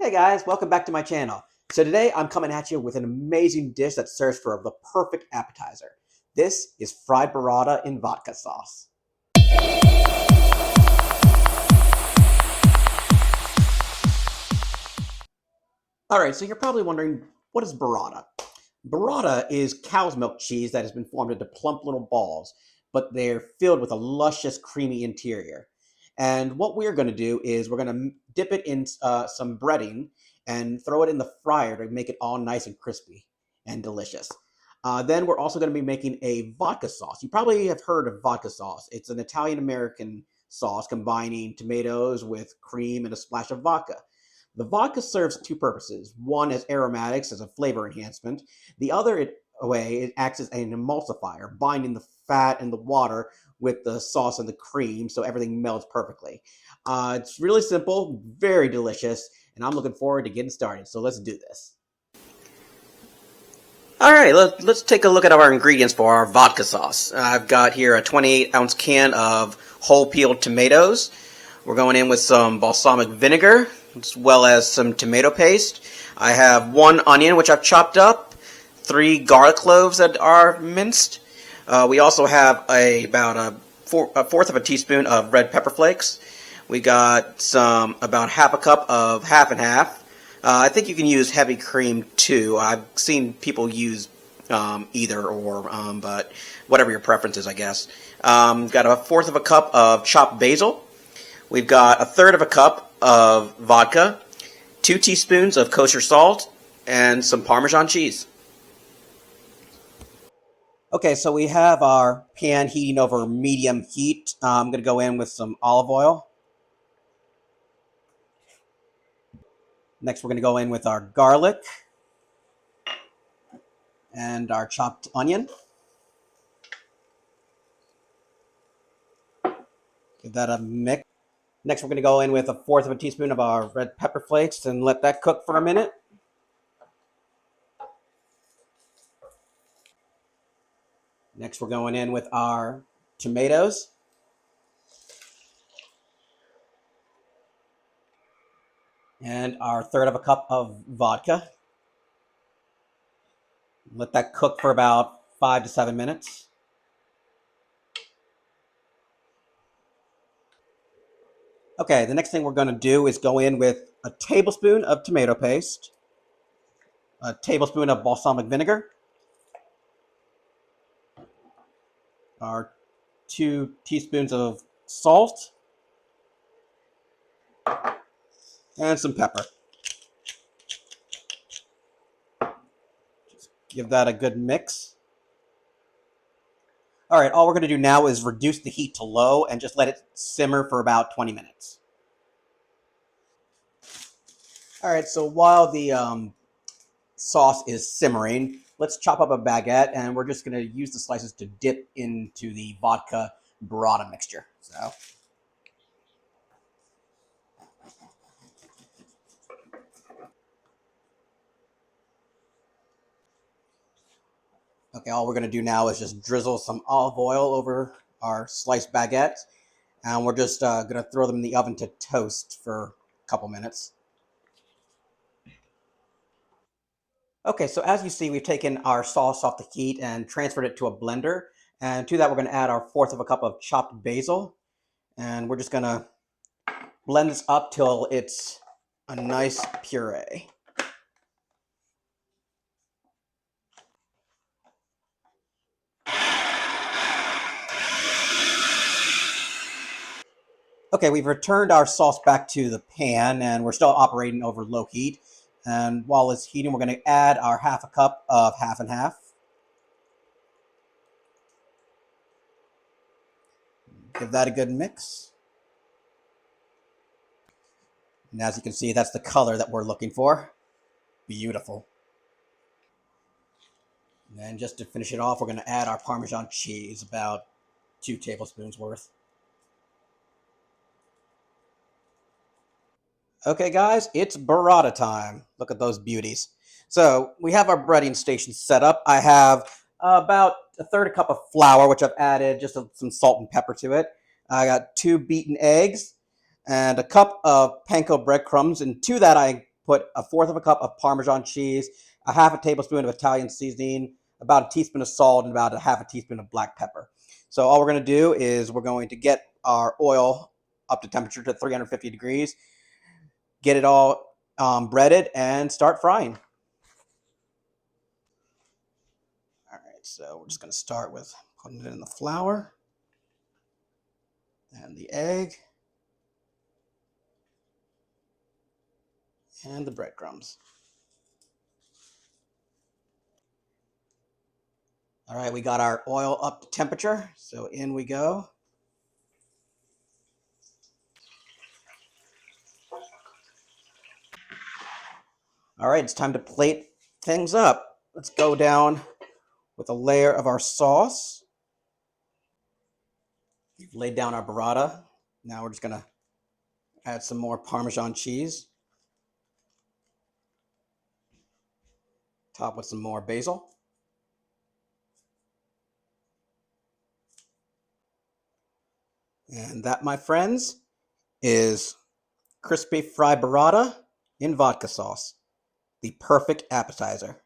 Hey guys, welcome back to my channel. So today I'm coming at you with an amazing dish that serves for the perfect appetizer. This is fried burrata in vodka sauce. Alright, so you're probably wondering, what is burrata? Burrata is cow's milk cheese that has been formed into plump little balls, but they're filled with a luscious, creamy interior. And what we're going to do is we're going to dip it in some breading and throw it in the fryer to make it all nice and crispy and delicious. Then we're also going to be making a vodka sauce. You probably have heard of vodka sauce. It's an Italian American sauce combining tomatoes with cream and a splash of vodka. The vodka serves two purposes. One as aromatics, as a flavor enhancement. The other way, it acts as an emulsifier, binding the fat and the water with the sauce and the cream so everything melts perfectly. It's really simple, very delicious, and I'm looking forward to getting started. So let's do this. All right, let's take a look at our ingredients for our vodka sauce. I've got here a 28-ounce can of whole peeled tomatoes. We're going in with some balsamic vinegar, as well as some tomato paste. I have one onion, which I've chopped up, 3 garlic cloves that are minced. We also have about a fourth of a teaspoon of red pepper flakes. We got about half a cup of half and half. I think you can use heavy cream too. I've seen people use either or, but whatever your preference is, I guess. Got a fourth of a cup of chopped basil. We've got a third of a cup of vodka, 2 teaspoons of kosher salt, and some Parmesan cheese. Okay, so we have our pan heating over medium heat. I'm going to go in with some olive oil. Next, we're going to go in with our garlic and our chopped onion. Give that a mix. Next, we're going to go in with a fourth of a teaspoon of our red pepper flakes and let that cook for a minute. Next, we're going in with our tomatoes. And our third of a cup of vodka. Let that cook for about 5 to 7 minutes. Okay, the next thing we're going to do is go in with a tablespoon of tomato paste, a tablespoon of balsamic vinegar, our 2 teaspoons of salt, and some pepper. Just give that a good mix. All right, all we're going to do now is reduce the heat to low and just let it simmer for about 20 minutes. All right, so while the sauce is simmering, let's chop up a baguette, and we're just going to use the slices to dip into the vodka burrata mixture. Okay, all we're going to do now is just drizzle some olive oil over our sliced baguette, and we're just going to throw them in the oven to toast for a couple minutes. Okay, so as you see, we've taken our sauce off the heat and transferred it to a blender, and to that we're going to add our fourth of a cup of chopped basil, and we're just going to blend this up till it's a nice puree. Okay, we've returned our sauce back to the pan, and we're still operating over low heat. And while it's heating, we're going to add our half a cup of half and half. Give that a good mix. And as you can see, that's the color that we're looking for. Beautiful. And then just to finish it off, we're going to add our Parmesan cheese, about 2 tablespoons worth. Okay, guys, it's burrata time. Look at those beauties. So we have our breading station set up. I have about a third a cup of flour, which I've added just some salt and pepper to it. I got 2 beaten eggs and a cup of panko bread crumbs, and to that I put a fourth of a cup of Parmesan cheese, a half a tablespoon of Italian seasoning, about a teaspoon of salt, and about a half a teaspoon of black pepper. So all we're going to do is we're going to get our oil up to temperature to 350 degrees, get it all breaded, and start frying. All right, so we're just going to start with putting it in the flour and the egg and the breadcrumbs. All right, we got our oil up to temperature, so in we go. All right, it's time to plate things up. Let's go down with a layer of our sauce. We've laid down our burrata. Now we're just gonna add some more Parmesan cheese. Top with some more basil. And that, my friends, is crispy fried burrata in vodka sauce. The perfect appetizer.